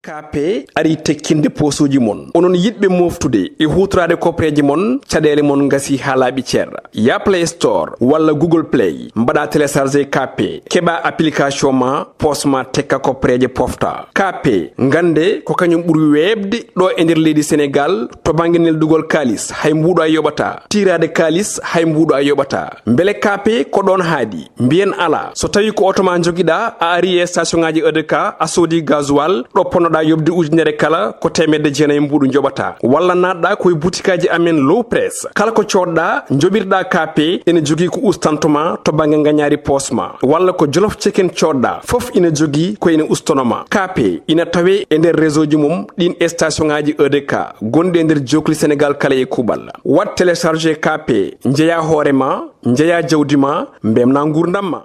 KP ari tekkinde posuji mon onon yidbe moftude e hutrade kopreji mon cadele mon ngasi halabi cerra ya Play Store wala Google Play mbada télécharger KP keba application ma posma tekka kopreje pofta KP ngande ko kanyum buri webde do e nder leydi Sénégal to banginel dugol kalis hay mbudo ayobata tirade kalis hay mbudo ayobata mbele KP ko don haadi mbien ala so tawi ko automa jogida a ari e station ngaji EDK a sodi gasoil do ponoda yobde ujunere kala ko temedde jeenay mbudu njobata walla nadda koy boutikaji amen low press kala ko codda njobirda KP ene jogi ko ustantoma to bangi nganyari posma walla ko jollof chicken codda fof ina jogi ko ina ustonoma KP ina tawe e nder réseau ji mum din station ngaji EDK gonde nder jokli Sénégal kala e kubal wat télécharger KP njeya horema njeya jawdima mbemna ngurdamma.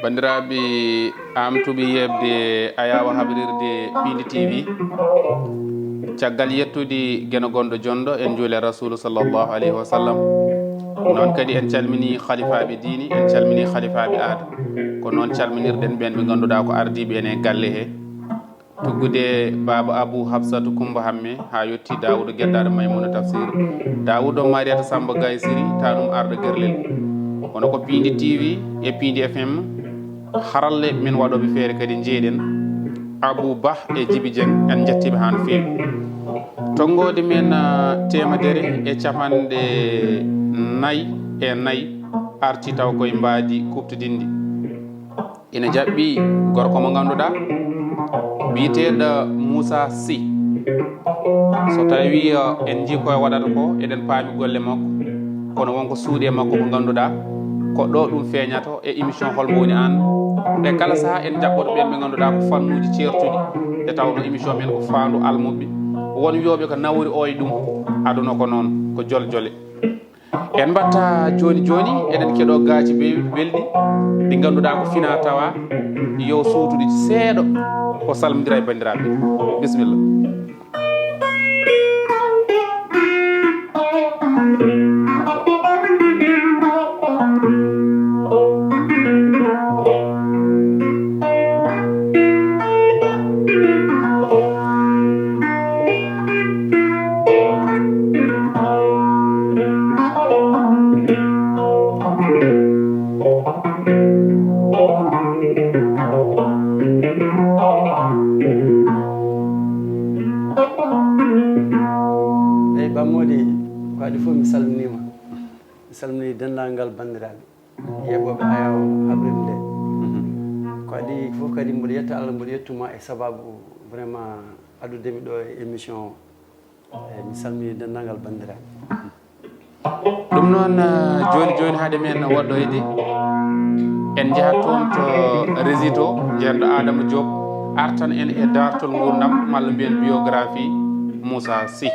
bandiraɓe amtuɓe yebde ayawa habrirde Pindi TV caggal yettude geno gonɗo jondo en juule rasulu sallllahu alayhi wa sallam noon kadi en calmini khalifaɓe diini en calmini khalifaɓe aada ko noon calminirɗen ɓen ɓe ganduɗa ko ardiɓe ene galle he tuggude baba Abou Habsatou Coumba Hamme ha yetti Daoudou Gueddade Maymouna Tafsir Daoudou Mariata Samba Gaye Siri tanum arɗo guerlel kono ko Pindi TV e Pindi FM haralle min waɗoɓe feere kadi jeeɗen Abou Ba e Djibi Dieng en jettiɓe ha no feewi tonggode men temedere e capanɗe nayyi e nayyi arti taw koye mbaadi kuptodindi ina jaɓɓi gorko mo ganduɗa biyeteɗo Moussa Sy so tawi en jii koye waɗata ko eɗen paami golle makko kono wonko suuɗe makko ko ganduɗa ko ɗo ɗum feeñato e émission holmo woni an e kala saaha en jaɓɓoto ɓen ɓe ganduɗa ko fannuji certuɗi e tawno émission men ko faandu almuɓe won wiyoɓe ko nawri oye ɗum aduna ko noon ko jole jole en mbatta joni joni eɗen keɗo gaaci belɗi ɗi ganduɗa ko fina tawa yo suutude seeɗo o salmodira e bandiraɓe bisimilla. salmini denndangal banndiraaɓe yeɓɓoɓe ayaw habride nde ko adi fof kadi mboɗo yetta Allah mboɗo yettuma e sababu vraiment addudemi ɗo e émission mi salmini denndangal banndiraaɓe ɗum noon joni joni haade men woɗɗoyde en jahat toon to rési to jeerɗo Adama Diop artan en e dartol gurdam malla mbiyen biographie Moussa Sy.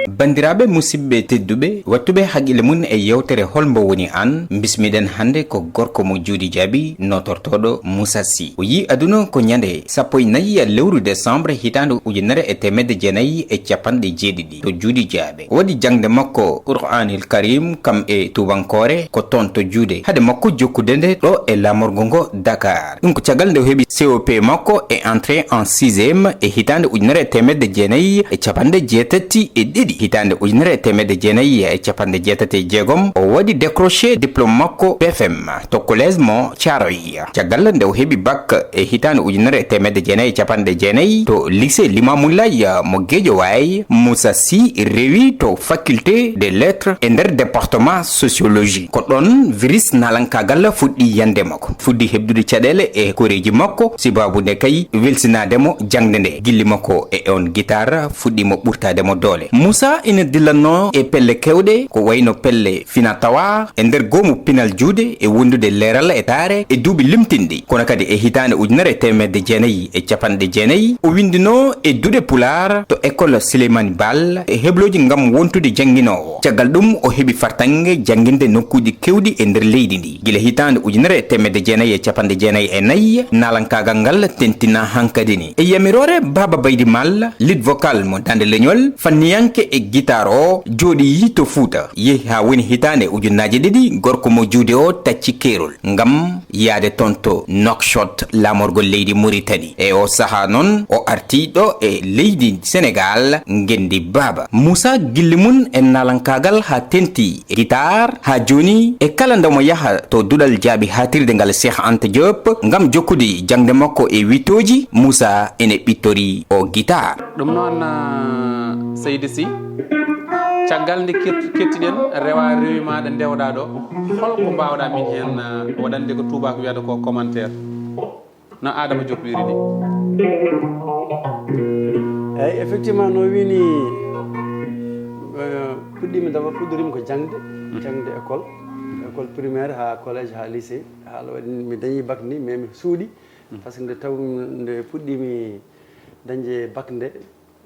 bandiraɓe musidɓe tedduɓe wattuɓe haqqille mum e yewtere holmbo woni an bismiɗen hande ko gorko mo juuɗi jaabi notortoɗo Moussa Sy o yi aduna ko ñande 14 lewru décembre hitande 1990 to juuɗi jaaɓe o waɗi jangde makko Qur'anil Karim kam e tubankore ko toon to juuɗe hade makko jokkudende ɗo e lamorgo ngo Dakar ɗum ko caggal nde o heeɓi COP makko e entré en 6e e hitande 1990 hitande 1996 o waɗi décroché diplôme makko BFM to collège mo Thiaroye caggal nde o heeɓi bac e hitande 1999 to lycée Limamoulaye mo Guédiawaye Moussa Sy rewi to faculté des lettres e nder département sociologie ko ɗon virus nalankagal fuɗɗi yande makko fuɗɗi heɓdude caɗele e koreji makko sibabu nde kay welsinademo jangde nde gilli makko e on guitare fuɗɗimo ɓurtademo doole Moussa ina dillanno e pelle kewɗe ko wayno pelle fina tawa e nder goomu pinal juude e wondude leeral e taare e duuɓi limtinɗi kono kadi e hitande 1990 o windino e duɗe pular to école Souleymane Baal e hebloji ngam wontude janguinowo caggal ɗum o heeɓi fartange janguinde nokkuji kewɗi e nder leydi ndi guila hitande 1994 nalankagal ngal tentina hankadi ni e yamirore Baba Baydi Mal lead vocal mo Dande Leñol fanniyanke fakkilde e guitar o jooɗi yito Fuuta yehi ha woni hitande ujunnaje ɗiɗi gorko mo juude o tacci keerol ngam yaade toon to Nouakchott lamorgol leydi Mauritanie e o saaha noon o artiɗo e leydi Sénégal ngendi Baba Moussa gilli mum e nalankagal ha tenti guitar ha joni e kala ndemo yaha to duɗal jaabi hatirde ngal Cheikh Anta Diop ngam jokkude jangde makko e witoji Moussa ene ɓittori o guitar ɗum noon Seydi Sy caggal nde kettiɗen rewa rewi maɗa ndewɗa ɗo holko mbawɗa min hen waɗande ko tubako wiyata ko commentaire no Adama Diop wiri ni eyyi effectivement no wini puɗɗimi d'abord puɗɗorimi ko jangde école primaire ha collège ha lycée haala waɗi mi dañi bac ni mais mi suuɗi par ce que nde taw nde puɗɗimi dañde bac nde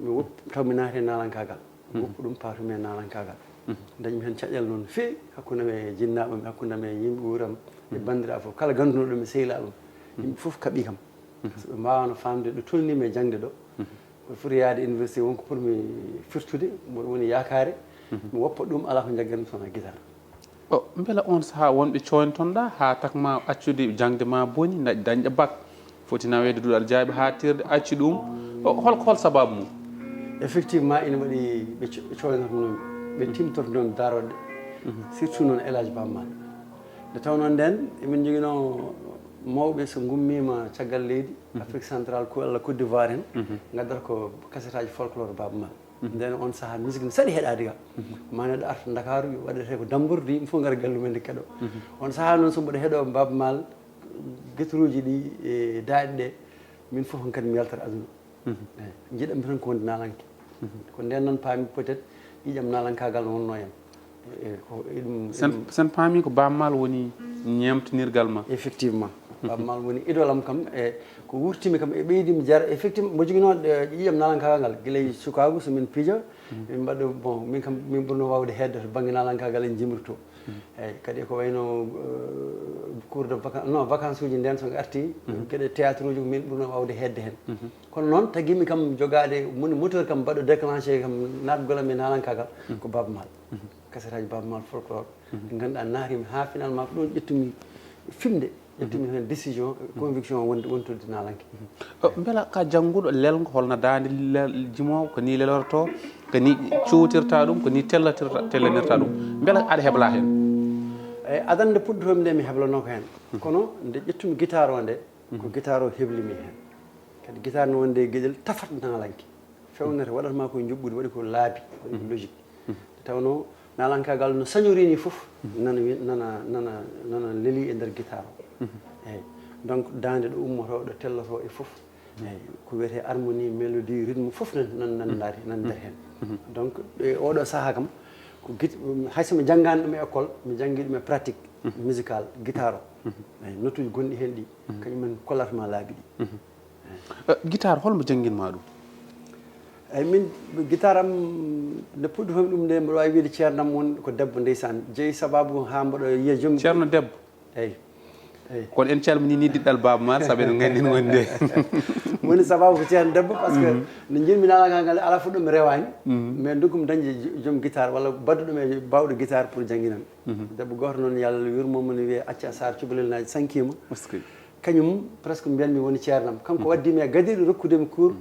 mi taw mi naati e nalankagal woppu ɗum patumi e nalankagal dañmi hen caƴƴal noon feewi hakkudam e jinnaɓam hakkudam e yimɓe wuuram e bandiraɓe fof kala ganduno ɗum e sehilaɓam yimɓe fof kaɓi kam par ce que ɓe mbawano famde ɗo tolnimi e jangde ɗo koye foti yaade université wonko pour mi firtude mboɗo woni yakare mi woppa ɗum ala ko jagganmi sona guitar o beela on saaha wonɓe coyntonɗa ha takma accude jangde ma boni dañɗa bac foti nawede duɗal jaabi ha tirde acci ɗum hol sababu mum effectivement ina waɗi ɓe coynotnomi ɓe timtotonomi daroɗe surtout noon élage bammal nde tawno nden emin joguino mawɓe so gummima caggal leydi Afrique centrale ko Allah Côte d'Ivoire en gaddata ko kasetaji folklore babamal nden on saaha musique ne saɗi heɗade ga ma neɗɗo arta Dakaru waɗete ko dambourde yimɓe fof gara gallumen nde keɗo on saaha noon so mboɗo heeɗo babamal guitaruji ɗi e daaɗe ɗe min fof on kadi mi yaltat aduna eyyi jiɗami tan ko wonde nalanke ko nden noon paami peut être ƴiƴam nalankagal no wonno en ɗum sen paami ko babamal woni ñemtinirgal ma effectivement babamal woni idolam kam e ko wurtimi kam e ɓeydimi jara effectivement mo jogui noon ƴiƴam nalankagal ngal guila sukagu somin piija min mbaɗa bon min kam min ɓurno wawde hedde to banggue nalankagal en jimirto eyyi kadi ko wayno cours de vacance non vacance uji nden so arti gueɗe théâtre uji min ɓurno wawde hedde hen kono noon taguimi kam jogade moni moteur kam mbaɗo déclenché kam natgolam e nalankagal ko babamal kasetaji babamal folklore ɗi ganduɗa naatimi ha finalement ko ɗon ƴettumi fimde ƴettumi hen décision conviction wontude nalanke beela ka jangguɗo lelgo holno dande jimowo ko ni lelorto ko ni cowtirta ɗum ko ni tellanirta ɗum beela aɗa hebla hen eyyi adande puɗɗotomi nde mi heblano ko hen kono nde ƴettumi guitare o nde ko guitare o heblimi hen kadi guitare no wonde gueɗel tafat nalanke fewnete waɗatma koye juɓɓude waɗi ko laabi waɗi ko logique te tawno nalankagal no sañorini foof nana leeli e nder guitare o eyyi donc dande ɗo ummoto ɗo telloto e foof eyyi ko wiyete harmonie mélodie rythme foof nan nder hen donc oɗo saaha kam ko hayso mi janggani ɗum e école mi jangui ɗum e pratique musical guitare o eyyi nottuji gonɗi hen ɗi kañumen kollatma laabi ɗi guitare holmo jangguinma ɗum eyyi min guitare am nde puɗɗotomi ɗum nde mboɗo wawi wiide ceernam won ko debbo ndeysan jeeyi sababu ha mboɗo yiya joom ceerno debbo eyyi kono en calmini ni diɗɗal baba ma saabu en gandi no woni nde woni sababu ko ceerno debbo par ce que nde jiɗmi nalankagal ngal ala fof ɗum rewani mais dokkumi dañde joom guitare walla badduɗum e bawɗo guitare pour jangguinami debbo goto noon yo Allah yurmomo ne wiye Acca Sar cubalel naji sankima kañum presque mbiyanmi woni ceernam kanko waddimi e gadiɗo rokkudemi cours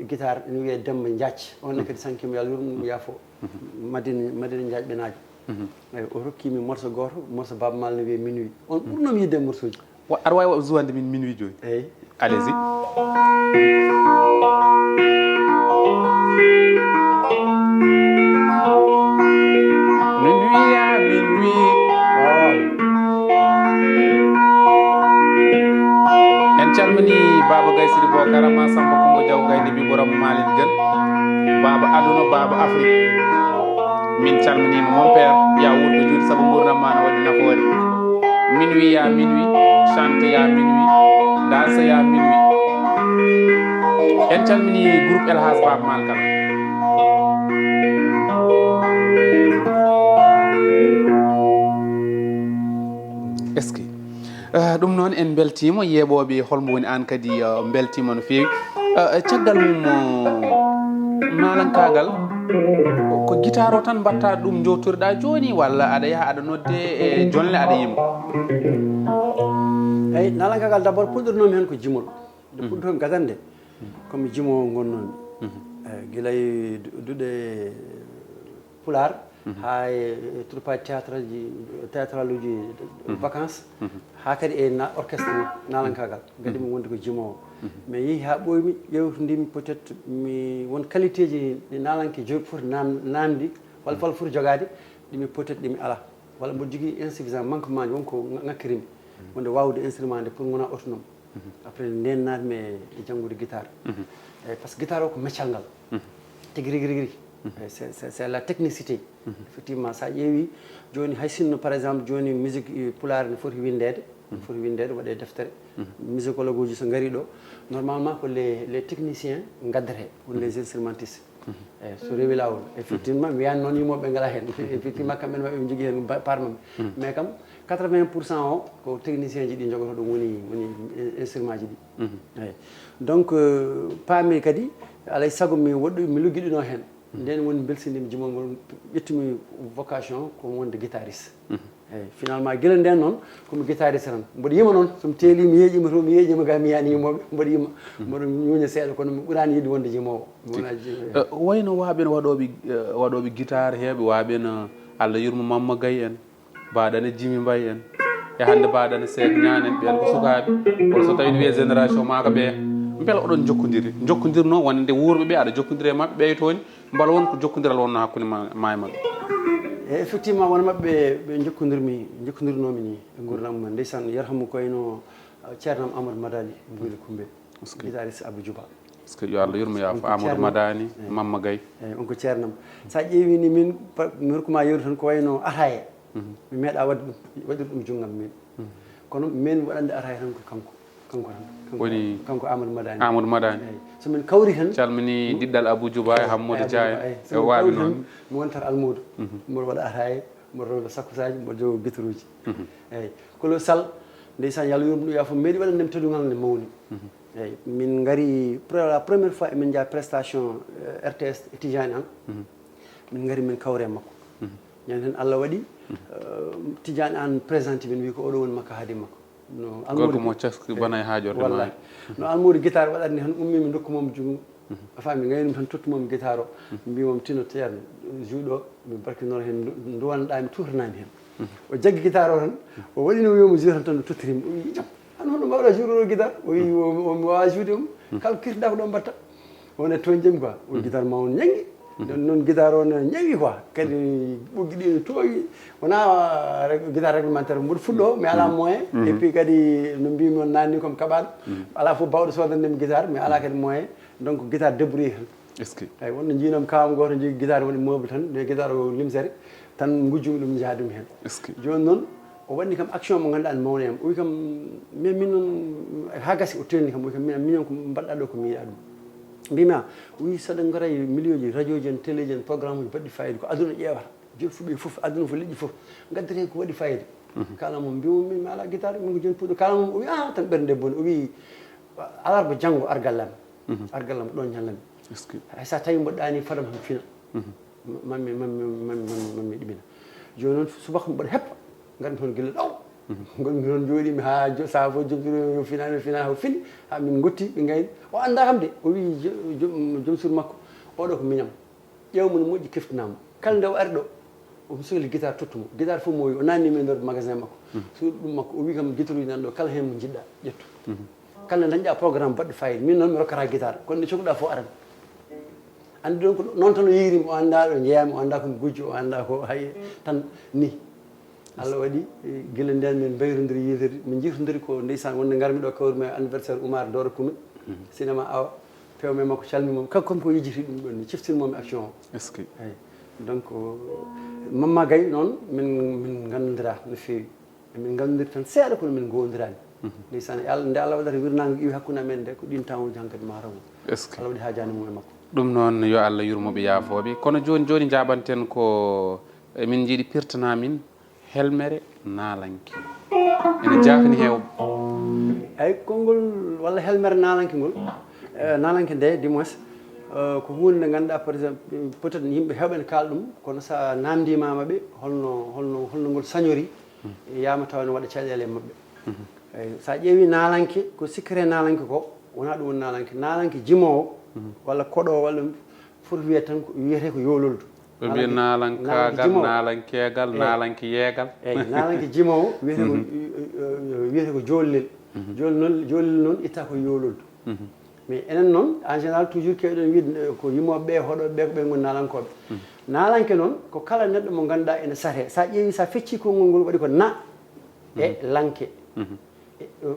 guitare ene wiye Demba Diatch onne kadi sankima yo Allah yurmomo yaafo Madina Diatch ɓenajo eyyi o rokkimi morceau goto morceau Baba Mal ne wiye minuit on ɓurnomi yidde morceau ji aɗa wawi jouande min minuit joni eyyi allez-y minuit à minuit en calmini Baba Gaysiri Bocara ma Samba Kongo Diaw Gaynde bi borom Malin Gueul Baba aduna Baba Afrique min calminima mon père ya wurɓe juuɗe saabu gurdam ma no waɗi nafoore minuit ya minuit chante ya minuit danse ya minuit en calmini groupe Elhas Baba Mal kala est ce que ɗum noon en beltima yeeɓoɓe holmo woni an kadi beltima no fewi caggal mum nalankagal ko guitare o tan mbatta ɗum jowtorɗa joni walla aɗa yaha aɗa nodde e jonle aɗa yima? eyyi nalankagal d' abord puɗɗornomi hen ko jimol nde puɗɗotomi gadande komi jimowo gonnomi guilay duuɗe pular ha e troupe théâtral uji vacances ha kadi e orchestre nalankagal gadimi wonde ko jimowo mais yeehi ha ɓoymi ƴewtodimi peut être mi won qualité ji ɗi nalanke foti namdi walla fala foti jogade ɗimi peut être ɗimi ala walla mboɗo jogui insuffisant manquement ji wonko ŋakkirimi wonde wawde instrument nde pour gona autonome après nden natmi e janggude guitare eyyi par ce que guitare o ko meccal ngal tigui rigui rigui c'est la technicité effectivement sa ƴeewi joni hay sinno par exemple joni musique pulaar ne foti windede waɗe deftere musicologue uji so gari ɗo normalement ko les techniciens gaddete won les instrumentistes eyyi so rewi lawol effectivement mi wiyani noon yimoɓe ngala hen effectivement kamɓe ne waɓe jogui hen parmami mais kam 80% o ko technicien ji ɗi jogoto ɗum woni instrument ji ɗi eyyi donc paami kadi alay saago mi lugguiɗino hen nden woni belsinimi jimol ngol ƴettumi vocation ko wonde guitariste eyyi finalement guila nden noon komi guitariste tan mboɗo yima noon somi teeli mi yeeƴima to mi yeeƴima ga mi yiyani yimoɓe mboɗo yima mboɗo ñuña seeɗa kono mi ɓuurani yiide wonde jimowo wayno waaɓen waɗoɓe guitare heeɓe waaɓen Allah yurmo Mamma Gaye en mbaɗane Jimi Mbaye en e hande mbaɗane Seck Ñaan en ɓen ko sukaɓe kono so tawi wiye génération maka ɓe beela oɗon jokkodirno wonde wuurɓe ɓe aɗa jokkodiri e mabɓe ɓeytoni mbala wonko jokkodiral wonno hakkude ma e mabɓe e effectivement wona mabɓe ɓe jokkodirnomi ni e gurdam mumen ndeysan yarhamu koyno ceernam Amadou Madani Mbuyde Koumbe guitariste Abou Djouba parce que yo Allah yurmo yaafo Amadou Madani Mamma Gaye eyyi on ko ceernam sa ƴeewi ni min mi hokkuma yewru tan ko wayno ataye mi meeɗa waɗir ɗum junggam min kono min waɗande ataye tan ko woni kanko Amadou Madani eyyi somin kawri tan calmini diɗɗal Abou Djouba e Hammadou Dia e waaɓe noon mi wontat almudo mboɗo waɗa ataye mboɗo rewɓe sakkusaji mboɗo jogo guitaruji eyyi Kolo Sall ndeysan yo Allah yurmo ɗum yaafo meeɗi waɗandemi teddungal nde mawni eyyi min gari pour la première fois emin jaa prestation RTS e Tidiane an min gari min kawre makko ñande hen Allah waɗi Tidiane an présenté min wi ko oɗo woni makka haadi makko no gorko mo caski bana e haajorde wallahi no almudo guitare waɗatni tan ummimi dokkumomi junggo a faami gaynumi tan tottumomi guitare o mbimami tino ceerno juuɗo mi barkinoro hen duwanɗami tutanami hen o jaggi guitare o tan o waɗino wiyomo juu tan no tottirimi o wi jam an hono mbawɗa juuɗoɗo guitare o wi omi wawa juude kala kirtiɗa ko ɗo mbatta wone toon jeemi quoi o guitare ma on ñangui noon guitare o no ñawi quoi kadi ɓoggi ɗi no towi wona guitare réglementaire mboɗo fuɗɗo mi ala moyen et puis kadi no mbimi on nanni komi kaɓaɗo ala fof bawɗo sodandemi guitare mi ala kadi moyen donc guitare débrouillé tan est ce que eyyi wonno jiinami kawam goto jogui guitare waɗi meuble tan nde guitare o limsere tan gujjumi ɗum jaadumi hen est ce que joni noon o waɗni kam action mo ganduɗa ne mawni am o wi kam mais min noon ha gasi o telni kam o wi kam minen ko mbaɗɗa ɗo ko mi yiiɗa ɗum mbimi a wi saɗa gara e milieu ji radio ji en télé ji en programme uji baɗɗi fayida ko aduna ƴeewata jolfuɓe foof aduna fo leƴƴi foof gaddete ko waɗi fayida kala mom mbimo min mi ala guitare min ko joni puɗɗo kala mom o wi tan ɓernde boni o wi alarba janggo argallam ɗon ñallami hay sa tawi mboɗɗani fadam ham fina mammi ɗimina joni noon subaka mboɗo heppa gaɗmi toon guila ɗaw gonmi toon jooɗimi ha saha fof jomtiro fina o fini ha min gotti ɓe gayni o anda kam de o wi joom suur makko oɗo ko miñam ƴewmo no moƴƴi keftinamo kala nde o ari ɗo omo sohli guitare tottumo guitare fof mo wi o nannimi e nder magasin makko suuɗi ɗum makko o wi kam guitare uji nanɗo kala hen mo jiɗɗa ƴettu kala nde dañƴa programme baɗɗo fayida min noon mi rokkata guitare kono nde cohluɗa fof arani andi donc noon tan o yirimi o anda ɗo jeeyami o anda komi gujjo o anda ko hay tan ni Allah waɗi guila nden min bayrodiri yiidiri min jirtodiri ko ndeysan wonde garmi ɗo kawrumi anniversaire Oumar Doro Koumi cinéma awa pewme makko calmimomi kanko ko yejiti ɗum ɗon ni ciftinmomi action o est ce que eyyi donc Mamma Gaye noon min gandodira no fewi min gandodiri tan seeɗa kono min gowodirani ndeysan nde Allah waɗata wirnago iwi hakkude amen nde ko ɗin temps uji hankkadi mataw est ce que Allah waɗi hajani mum e makko ɗum noon yo Allah yurmoɓe yaafoɓe kono joni jaɓanten ko min jiiɗi pirtanamin helmere naalanke ene jafni hewɓe eyyi konngol walla helmere naalanke ngol naalanke nde du moins ko hunde nde ganduɗa par exemple peut être yimɓe heɓen kaal ɗum kono sa namdimama ɓe holno ngol sañori yama taw ne waɗa caɗele e mabɓe eyyi sa ƴeewi nalanke ko sikkere nalanke ko wona ɗum woni nalanke jimowo walla koɗo walla foti wiye tan wiyete ko yololdu ɓe mbiya nalankagal nalankegal nalanke yeegal eyyi nalanke jimowo wiyete ko jollel jollel noon itta ko yololdu mais enen noon en général toujours kewɗen wiide ko yimoɓe ɓe hoɗoɓe ɓe ko ɓen goni nalankoɓe nalanke noon ko kala neɗɗo mo ganduɗa ene sate sa ƴeewi sa fecci konngol ngol waɗi ko na e lanke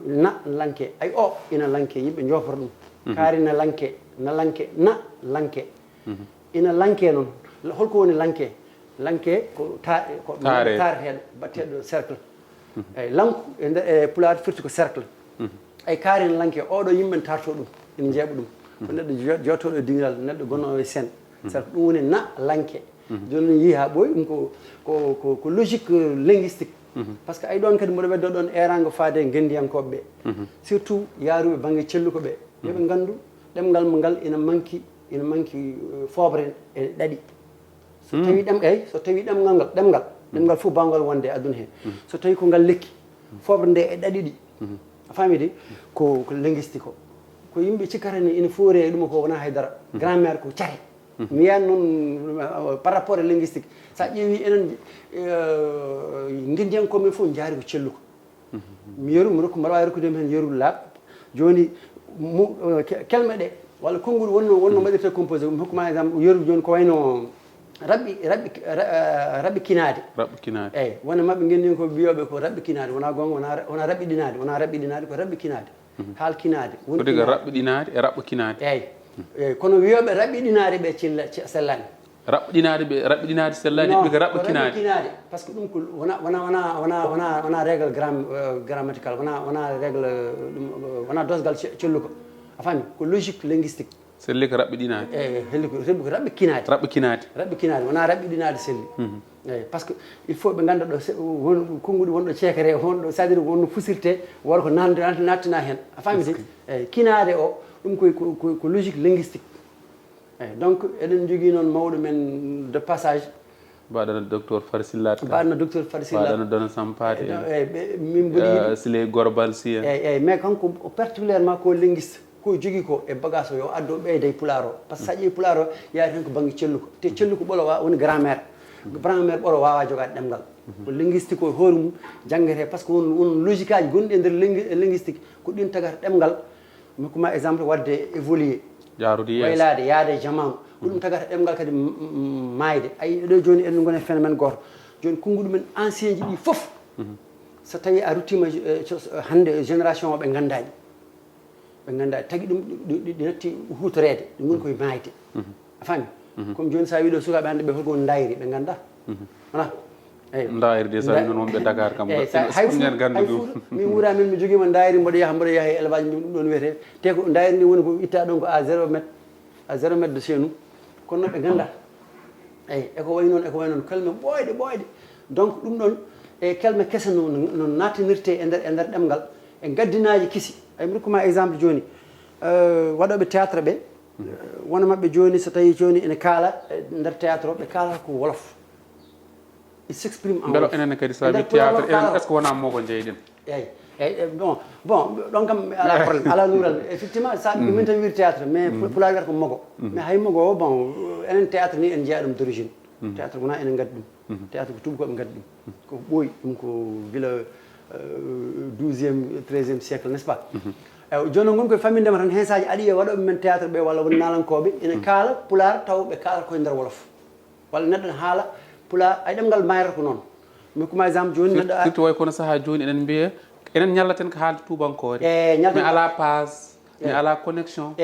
na lanke ay o ina lanke yimɓe jofora ɗum kaari na lanke na lanke ina lanke noon holko woni lanke ko taareteɗo batteɗo cercle eyyi lanku e nder e pulaar firti ko cercle ay kaari na lanke oɗo yimɓe tarto ɗum ina jeeɓa ɗum ko neɗɗo jottoɗo e dingal neɗɗo gonnoɗo e sen cercle ɗum woni na lanke joni noon yii ha ɓooyi ɗum ko logique linguistique par ce que ay ɗon kadi mboɗo weddo ɗon erango faade e gendiyankoɓe ɓe surtout yaaruɓe banggue celluko ɓe yoɓe gandu ɗemgal mo ngal ina manki fobre e ɗaɗi so tawi so tawi ɗemgal fof bawgal wonde e aduna he so tawi ko ngal lekki fobre nde e ɗaɗi ɗi a faami de ko linguistique ko yimɓe cikkata ni ina foori e ɗum ko wona haydara grand mère ko care mi yiyan noon par rapport e linguistique sa ƴeewi enen guindiyankoɓe fof jaari ko celluko mi yeru mi rokku mbaɗa wawi rokkudemi hen yeru laaɓ joni kelme ɗe walla konngol wonno mbaɗirte composé mi hokkuma exemple yeru joni ko wayno raɓɓi kinade eyyi wona mabɓe gendin ko wiyoɓe ko raɓɓi kinade wona gonga wona raɓɓiɗinade ko raɓɓi kinade haal kinade wodiga raɓɓiɗinade e raɓɓo kinade eyyi kono wiyoɓe raɓɓiɗinade ɓe sellani raɓɓiɗinade sellani ɓe ko raɓɓo kinade par ce que ɗum ko wona règle grammatical wona règle wona dosgal celluko a faami ko logique linguistique selli ko raɓɓiɗinade eyyi helli ko raɓɓi kinade wona raɓɓiɗinade selli eyyi par ce que il faut ɓe ganda ɗo konnguɗi wonɗo ceekere wonɗo c'est à dire wonno fusirte wara ko nattina hen a faami de eyyi kinade o ɗum ko logique linguistique eyyi donc eɗen jogui noon mawɗo men de passage mbaɗano docteur Farsillat mbaɗano Dona Sampate eyyi min mboɗi Sile Gorbal Sy eyyi mais kanko particulièrement ko linguiste ko jogui ko e bagage o yo addo ɓeyde e pulaar o par ce que sa ƴeewi pulaar o yaari tan ko banggue celluko te celluko ɓolo woni grand mère ɓolo wawa jogade ɗemgal ko linguistique o hoore mum janggete par ce que won logique aji gonɗi e nder linguistique ko ɗin tagata ɗemgal mi hokkuma exemple wadde évoluer waylade yaade e jamanu ko ɗum tagata ɗemgal kadi mayde ayi ɗo joni eɗen gone phénomène goto joni konnguɗi men ancien ji ɗi foof so tawi a ruttima hande génération o ɓe gandani tagui ɗum ɗi natti hutorede ɗum woni koye mayde a faami comme joni sa wi ɗo sukaɓe hande ɓe holko woni dayri ɓe ganda wona eyyi dayri de sa non wonɓe Dakar kam hayden gandu ɗum min wuura min mi joguima dayri mboɗo yaha e élevage ɗum ɗon wiyete te ko dayri ndi woni ko itta ɗon ko à 0 métre de chez nous kono noon ɓe ganda eyyi eko wayi noon kelme ɓoyɗe donc ɗum ɗon e kelme kese no nattinirte e nder ɗemgal e gaddinaji kisi ay mi rokkuma exemple joni waɗoɓe théâtre ɓe wona mabɓe joni so tawi joni ene kaala nder théâtre o ɓe kalata ko wolof il s'exprime en beelo enen kadi sa wi théâtre enen est ce que wona mogo jeyɗen eyyi bon ɗon kam ala probléme ala nuural effectivement sa min tan wiiri théâtre mais pulaar wiyata ko mogo mais hay mogo o bon enen théâtre ni en jeeya ɗum d' origine théâtre wona enen gaddi ɗum théâtre ko tubakoɓe gaddi ɗum ko ɓooyi ɗum ko gila 12e 13e siècle n'est ce pas eyyi joni noon gon koye famille ndema tan hen saji aɗa yiya waɗoɓe men théâtre ɓe walla woni nalankoɓe ina kaala pulaar taw ɓe kaalata koye nder wolof walla neɗɗo ne haala pulaar ay ɗemgal mayrata ko noon mi hokkuma exemple joni neɗɗo surtout way kono saaha joni eɗen mbiya enen ñallaten ko haalde tubankore mi ala page mi ala connexion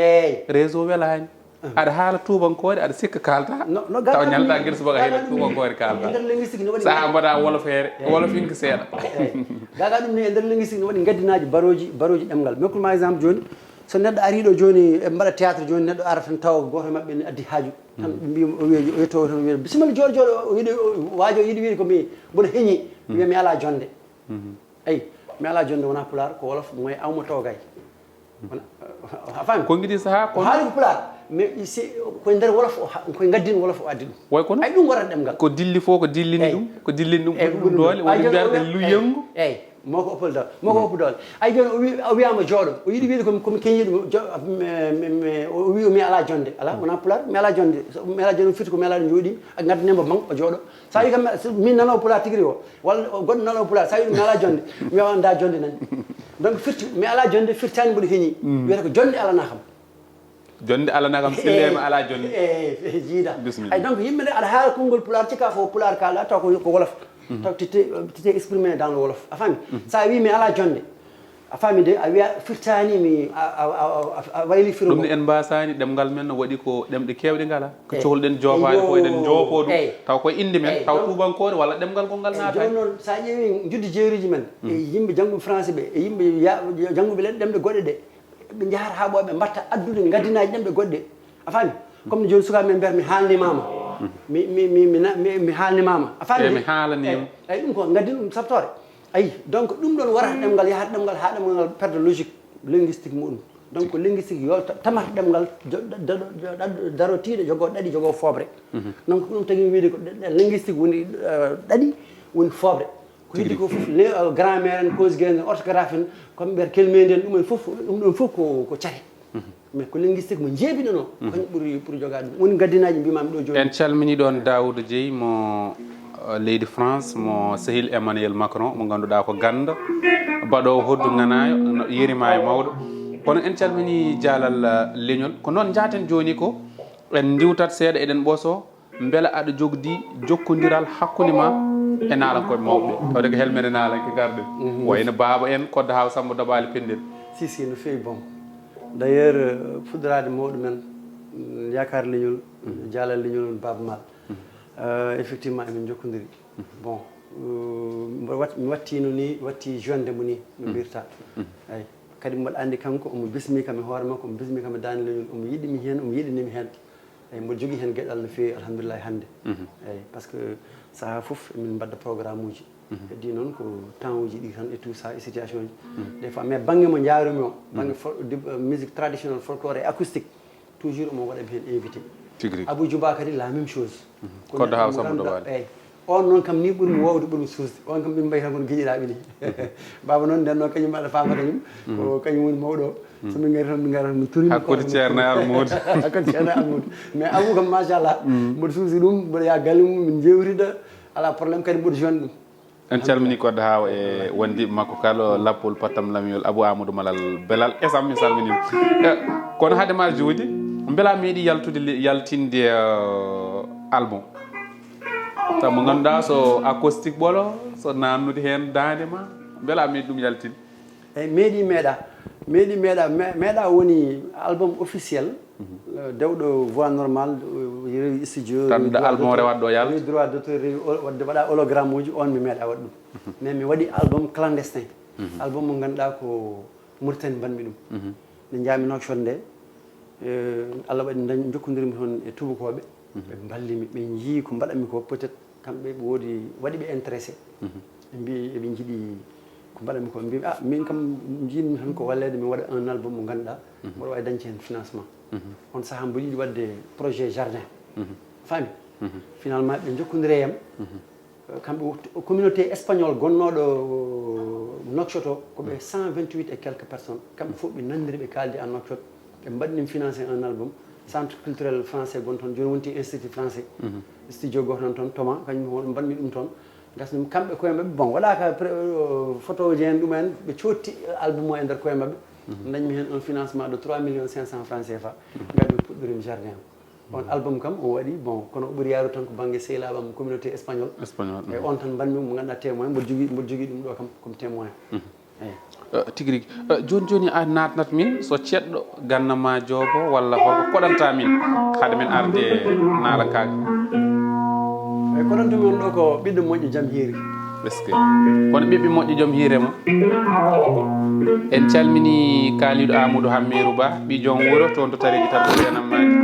réseau welani aɗa haala tubankore aɗa sikka kalta taw ñalata gueɗe subaka hayɗa tubankore kalta saaha mbaɗa wolofere wolofinka seeɗa gaga ɗum ni e nder linguistique ne waɗi gaddinaji baroji ɗemgal mi hokkuma exemple joni so neɗɗo ari ɗo joni e mbaɗa théâtre joni neɗɗo ara tan tawa goto mabɓe ne addi haaju tan ɓe mbima o wiya yettowo tan wiya bisimilla jooɗo o yiiɗi waajo yiiɗi wiide komi mboɗo heeñi wiya mi ala jonde ayi mi ala jonde wona pulaar ko wolof moye awmo towgay a faami ko guiɗi saaha ko haali ko pulaar mais ko nder wolof ko gaddin wolof o addi ɗum way kono ay ɗum waɗat ɗemgal ko dilli fof ko dillini ɗum ko dillini ɗum ɗum doole woni mbiyata luyengu eyyi moko oppal dal moko oppu doole ay joni o wiyama jooɗo o yiiɗi wiide komi keñi ɗum o wi mi ala jonde ala wona pular mi ala jonde firti ko mi ala ɗo jooɗi a gaddanemo ban o jooɗo sa wi kam min nanowo pular tigui o walla goɗɗo nanowo pular sa wi ɗum mi ala jonde mi wawanda jonde nani donc firti mi ala jonde firtani mboɗo heeñi wiyata ko jonde alana kam jonde alana kam sillema ala jonde jiida ay donc yimɓe nde aɗa haala konngol pular cika fo pular kalɗa taw ko wolof taw tete exprimé dans le wolof a faami sa wi mi ala jonde a faami de a wiya firtani mi a wayli firo ɗum ne en mbasani ɗemgal men no waɗi ko ɗemɗe kewɗe ngala ko cohluɗen jofade ko eɗen joopo ɗum taw koye inde men taw tubankore walla ɗemgal kongal naata joni noon sa ƴeewi judde jeeriji men e yimɓe jangguɓe français ɓe e yimɓe jangguɓe leɗɗe ɗemɗe goɗɗe ɗe ɓe jahata ha ɓoɓe mbatta addude gaddinaji ɗemɗe goɗɗe a faami comme joni sukaɓe men mbiyata mi haalnimama mi haalnimama a faami mi haalanima eyyi ɗum ko gaddin ɗum sabtore ayi donc ɗum ɗon warata ɗemgal yahata ɗemgal ha ɗemgal perde logique linguistique muɗum donc ko linguistique yo tamata ɗemgal darotiɗo jogo ɗaɗi jogo fobre donc ɗum tagui wiide ko linguistique woni ɗaɗi woni fobre ko heddi ko foof grammaire en conjugaison en orthographe en comme ɓeer kelmedi en ɗum ɗon foof ko caate mais ko linguistique mo jeebiɗono kañum ɓuuri jogade ɗum woni gaddinaji mbimami ɗo joni en calmini ɗon Daouda Dieye mo leydi France mo sehil Emmanuel Macron mo ganduɗa ko ganda baɗowo hoddu nganayo yerima e mawɗo kono en calmini jaalal leñol ko noon jaten joni ko en diwtat seeɗa eɗen ɓooso beela aɗa jogdi jokkodiral hakkude ma e naalankoɓe mawɓe tawde ko helmede naalanke garɗe wayno baaba en kodda haw Samba Dabali Pendir si no fewi bon d' ailleurs fuɗɗorade mawɗo men yakar leñol jaalal leñol on Baba Mal effectivement emin jokkodiri bon mi wattino ni watti jonde mo ni no mbirta eyyi kadi mboɗo andi kanko omo bismi kam e hoore makko omo bismi kam e dande leñol omo yiɗimi hen omo yiɗinimi hen eyyi mboɗo jogui hen gueɗal no fewi alhamdulillah hande eyyi par ce que saaha foof emin mbadda programme uji heddi noon ko temps uji ɗi tan et tout ça et situation ji des fois mais banggue mo jaarumi o banggue musique traditionnelle folklore et acoustique toujours omo waɗami hen invité Abou Djouba kadi la même chose koddo haw Samba Dabali eyyi on noon kam ni ɓuurmi wowde ɓuurmi suusde on kam ɓe mbayi tan kono gueƴiraɓe ni baba noon nden noon kañum aɗa faama kañum ko kañum woni mawɗo o somin gari tan mi gara mi turimi hakkude ceerno Almoudou hakkude ceerno Almoudou mais Abou kam machallah mboɗo suusi ɗum mboɗo yaa galle mum min jewrida ala probléme kadi mboɗo jonde ɗum en calmini koddo haw e wondiɓe makko kala lappol pattam lamiyol Abou Amadou Malal Belal esam mi salminima kono haade ma joodi beela meeɗi yaltinde album taw mo ganduɗa so acoustique ɓolo so nannude hen dande ma beela meeɗi ɗum yaltinde eyyi meeɗa woni album officiel dewɗo voix normal rewi studio tanɗo album o rewat ɗo yalta droit d' auteur rewi wadde waɗa hologramme uji on mi meeɗa waɗ ɗum mais mi waɗi album clandestin album mo ganduɗa ko Mauritanie mbanmi ɗum nde jaami Nouakchott nde Allah waɗi jokkodirmi toon e tubakoɓe ɓe ballimi ɓe jii ko mbaɗanmi ko peut être kamɓe ɓe woodi waɗi ɓe intéressé ɓe mbi eɓe jiiɗi ko mbaɗanmi ko ɓe mbi min kam jiɗmi tan ko wallede min waɗa un album mo ganduɗa mboɗo wawi dañce hen financement on saaha mbo yiɗi wadde projet jardin faami finalement ɓe jokkodiri yam kamɓe communauté espagnol gonnoɗo Nouakchott o koɓe 128 et quelques personnes kamɓe fof ɓe nandiri ɓe kaldi en Nouakchott ɓe mbaɗinim financé un album centre culturel français gon toon joni wonti institut français studio goto non toon Thomas kañum hoɗo mbanmi ɗum toon gasnimi kamɓe koye mabɓe bon waɗaka photo ji hen ɗum en ɓe cotti album o e nder koye mabɓe dañmi hen un financement de 3 500 francs CFA gadmi puɗɗorimi jardin on album kam o waɗi bon kono o ɓuuri yaaru tan ko banggue sehlabam communauté espagnol e on tan mbanmi mo ganduɗa témoin mboɗo jogui ɗum ɗo kam comme témoin eyyi tigui rigui joni a natnat min so ceɗɗo gandama joobo walla holko koɗanta min haade men arde naalakaga eyyi koɗantumi on ɗo ko ɓiɗɗo moƴƴo jaam hiiri ɓeske kono ɓiɓɓe moƴƴo joom hiirema en calmini kaaliɗo Amadou Hammerou Ba ɓi joom wuuro toon to tariji tan ɓo yanammaji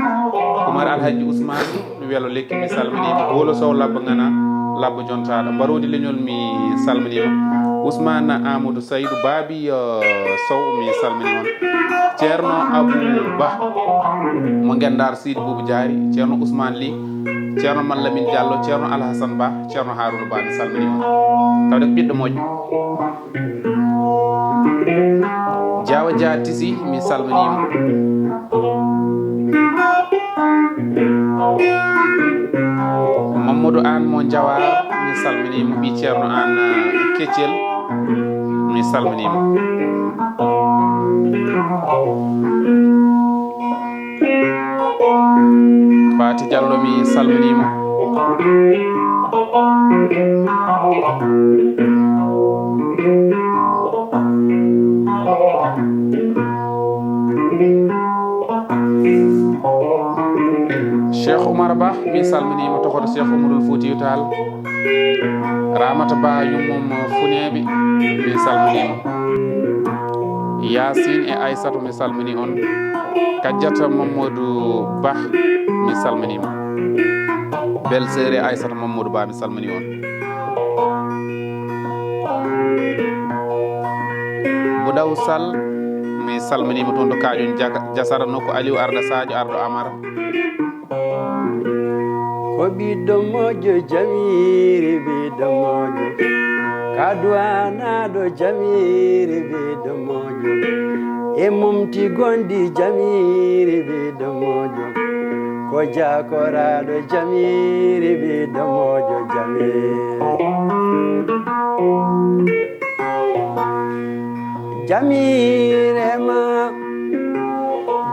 Oumar Alhaji Ousmane mi weelo lekki mi salminiɓe Bolo Sow Labba Ngana labbo jontaɗo mbarodi leñol mi salminima Ousmane Amadou Saydou Babi Sow mi salmini on ceerno Abou Ba mo Gendar Sidi Boubou Diary ceerno Ousmane Ly ceerno Mallamin Diallo ceerno Alhassane Ba ceerno Harouna Ba mi salmini on tawde ko ɓiɗɗo moƴƴo Diawa Dia Tisi mi salminima Mamadou An mo Jawar mi salminima ɓi ceerno An Keccel mi salminima Fati Diallo mi salminima Cheikh Oumar Ba mi salminima tokoto Cheikh Oumarul Foutiyou Tall Ramata Ba yummum Funeɓe mi salminima Yasine e Aissatou mi salmini on Kadiata Mamadou Ba mi salminima Belle-sœur e Aissatou Mamadou Ba mi salmini on Boudaw Sall mi salminima toon to Kaƴon Jasara nokku Aliou Arda Sadio Ardo Amara ko ɓiɗɗo moƴƴo jamiri ɓiɗɗo moƴƴo kaduwanaɗo jamiri ɓiɗɗo moƴƴo e mumti gondi jamiri ɓiɗɗo moƴƴo ko jakoraɗo jamiri ɓiɗɗo moƴƴo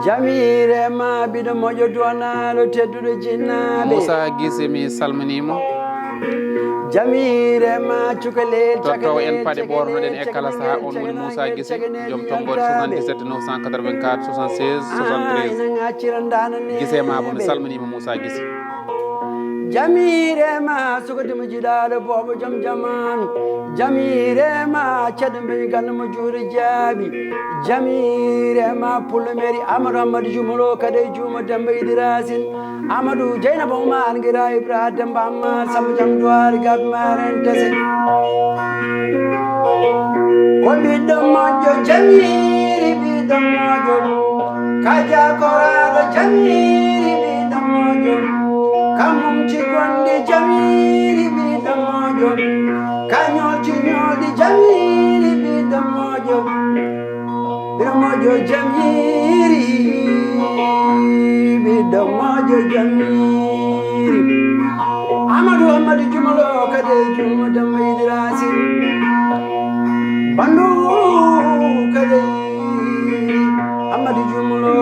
jamirema ɓiɗo moƴƴo duwanaɗo tedduɗo jinnaɓe Moussa Guissé mi salminima jamirema cukalel tottaw en paɗe ɓornoɗen e kala saaha on woni Moussa Guissé joom tonggode 77 984 76 73 Guissé mabo mi salminima Moussa Guissé jamirema sukodimo jiɗaɗo bobo joom jamanu jamirema ceɗɗo mbeñi ganda mo juuri jaabi jamirema pullo mairie Amadou Hammadou Jumolo kadi Juma Demba Idi Racine Amadou Dieynaba Oumar Guira Ibra Demba Ammar Samba Jam Douare Gabi Maren Tese ko ɓiɗɗo moƴƴo jamiri ɓiɗɗo moƴƴo kaja koraɗo jamiri ɓiɗɗo moƴƴo kamumti gonde jamiri ɓiɗɗo moƴƴo kañolti ñolɗi jamiri ɓiɗɗo moƴƴo ɓiɗɗo moƴƴo jamiri ɓiɗɗo moƴƴo jamiri Amadou Hammadou Jumalo kadi Juma Demba Idi Racine bandu kadi Hammadou Jumalo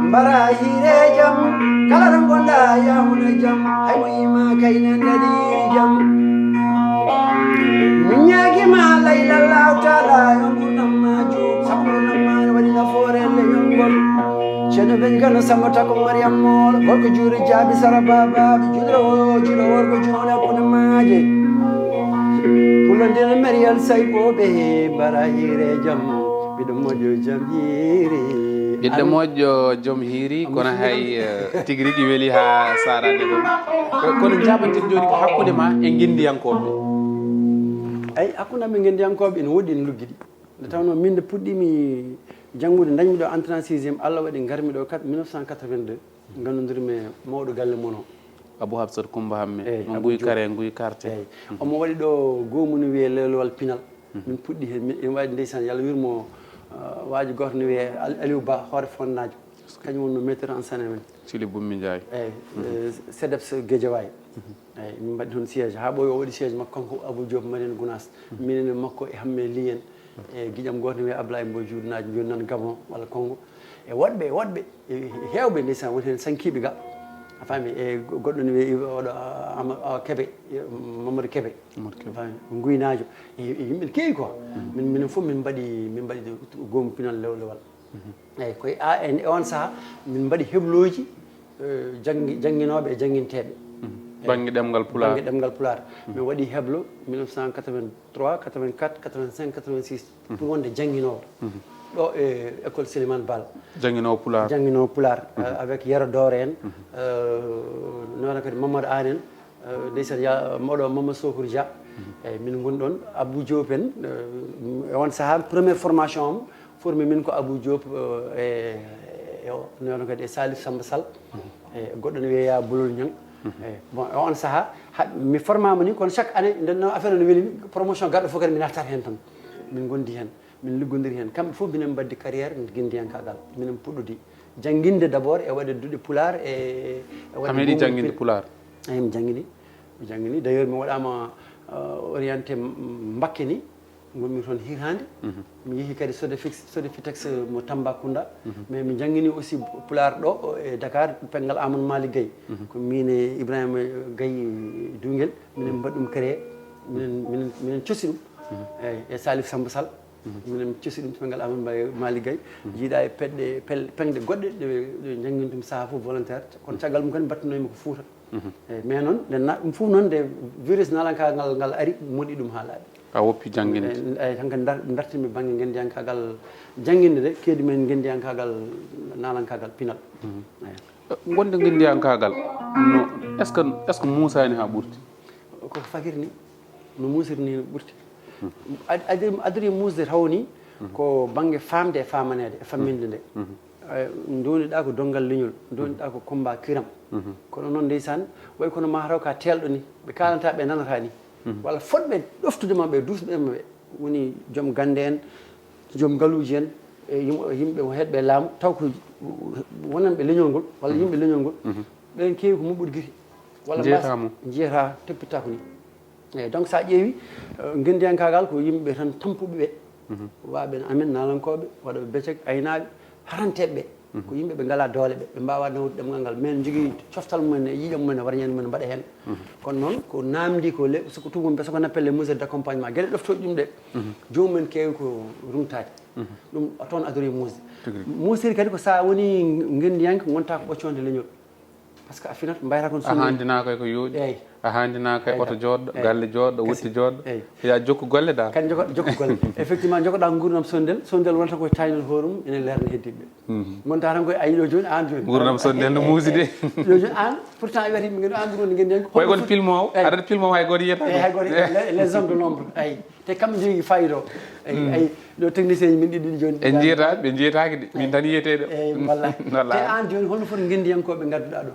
mbara hire jam kala ɗo gonɗa yahuna jam haymo yima kaynen daliri jam min ñaguima laylallahu taala yo gurnamma juut sabburnamma waɗi naforelle yongol ceerno ɓen gano Samba Tako Mariam Molo gorko juuri jaabi Sara Babaɓe juɗo worko juuɗe hakkude maaje pullodino Marial Sayboɓe mbara hire jam ɓiɗo moƴƴo jam hiiri ɓiɗɗo moƴƴo joom hiiri kono hay tigui rigui weeli ha sarade ɗum kono jaɓanten joni ko hakkude ma e guindiyankoɓe eyyi hakkude am e guindiyankoɓe ene woɗɗi ene lugguiɗi nde tawno min nde puɗɗimi janggude dañmi ɗo entrée en 6e Allah waɗi garmi ɗo 1982 gannodirmi mawɗo galle moon o Abou Hafsat Coumba Hamme no Guy Kare Guy Karte eyyi omo waɗi ɗo gomuno wiye lelowal pinal min puɗɗi hen ene wawi ndeysan yo Allah wirmo waji goto ne wiye Aliou Ba hoore fonnajo kañum wonno metteur en scène men Thily Boumi Ndiaye eyyi CDEPS Guédiawaye eyyi min mbaɗi toon siége ha ɓoyi o waɗi siége makko kanko Abou Diop Marine Gounass minen makko e Hamme Liyen e guiƴam goto ne wiye Ablaye Mboy Juuɗnaji joni nan Gabon walla Congo e woɗɓe hewɓe ndeysan woni hen sankiɓe ga a faami e goɗɗo ne wiye oɗo Keɓe Mamadou Keɓe fami guynajo e yimɓe keewi quoi minen foof min mbaɗi goomu pinal lewlewal eyyi koye e on saaha min mbaɗi hebloji jangguinoɓe e jangguinteɓe banggue ɗemgal Pulaar banggue ɗemgal Pulaar min waɗi heblo 1983 84 85 86 pour wonde jangguinowo ɗo e école Souleymane Bal jangguinowo Pulaar avec Yero Dore en noon kadi Mamadou An en ndeysan ya moɗo Mama Sokour Dia eyyi min goni ɗon Abou Diop en on saaha première formation am formé min ko Abou Diop noon kadi e Salif Samba Sall e goɗɗo ne wiyeya Bolol Niang eyyi bon on saaha mi formama ni kono chaque année ndenno affaire ne weeli promotion garɗo fof kadi mi nattata hen tan min gondi hen min liggodiri hen kamɓe fof minen mbaddi carrière guindiyankagal minen puɗɗodi jangguinde d' abord e waɗe duuɗe pular e ameɗi jangguinde pular eyi mi jangguini d' ailleurs mi waɗama orienté Mbacké ni gonmi toon hirande mi yeehi kadi Sodefitex mo Tambacounda mais mi jangguini aussi pular ɗo e Dakar pengal Amadou Malick Gueye ko min e Ibrahima Gueye Dungel minen mbaɗi ɗum créé minen cosi ɗum eyyi e Salif Samba Sall minen cosi ɗum pengal Amadou Malick Gueye jiiɗa e peŋde goɗɗe ɗe jangguini ɗum saaha fof volontaire kono caggal mum kadi mbattanoyimi ko Fouta eyyi mais noon ɗum fof noon nde virus nalankagal ngal ari moɗi ɗum ha laaɓi a woppi jangguinde eyyi tan kadi dartimi banggue guendiyankagal jangguinde de keedi men guendiyankagal nalankagal pinal eyyi gonde guendiyankagal no est ce que musani ha ɓurti koko fakir ni no musiri ni no ɓurti adori musde tawni ko banggue famde e famanede e famminde nde downiɗa ko dongal leñol downiɗa ko combat kiram kono noon ndeysan way kono ma taw ka telɗo ni ɓe kalanta ɓe nanata ni walla fotɓe ɗoftudema ɓe dusɓema ɓe woni joom gande en joom galuji en e yimɓe heɗɓe laamu taw ko wonanɓe leñol ngol walla yimɓe leñol ngol ɓen keewi ko muɓɓude guiri walla jiyata teppita ko ni eyyi donc sa ƴeewi guendiyankagal ko yimɓeɓe tan tampuɓe ɓe waɓen amen nalankoɓe waɗaɓe becek aynaɓe haranteɓe ko yimɓeɓe ngala doole ɓe mbawa nawde ɗemgal ngal men jogui coftal mumen e yiiƴam mumen e warñede mumen mbaɗa hen kono noon ko namdi ko soko tumuɓe soko nappelle mesure d' accompagnement gueɗe ɗoftoɗe ɗum ɗe jomumen kewi ko rumtade ɗum toon adori musde musiri kadi ko sa woni guendiyanke gonta ko ɓoccode leñol par ce que a finat mbayata kon a handinaka ko yooɗi eyyi a handinaka e oto joɗɗo galle joɗɗo wutti joɗɗo ya jokku golle dal kadi jokku golle effectivement jogoɗa gurdam sondel wonata koye taynol hoorum ene lerne heddiɓe gonta tan koye ayiɗo joni an joni gurdam sondel no muusi de yo joni an pourtant a wiyata yimɓe gueɗo an ɗum guendi koye gon film o aɗa film o hay goto yiyata hay goto les hommes de l'ombre ayi te kamɓe jogui fayida o ayi ɗo technicien ji min ɗiɗi joni ɓe jiyata ɓe jiyataki de min tan yiyeteɗo eyyi wallay te an joni holno foti guendiyankoɓe gadduɗa ɗo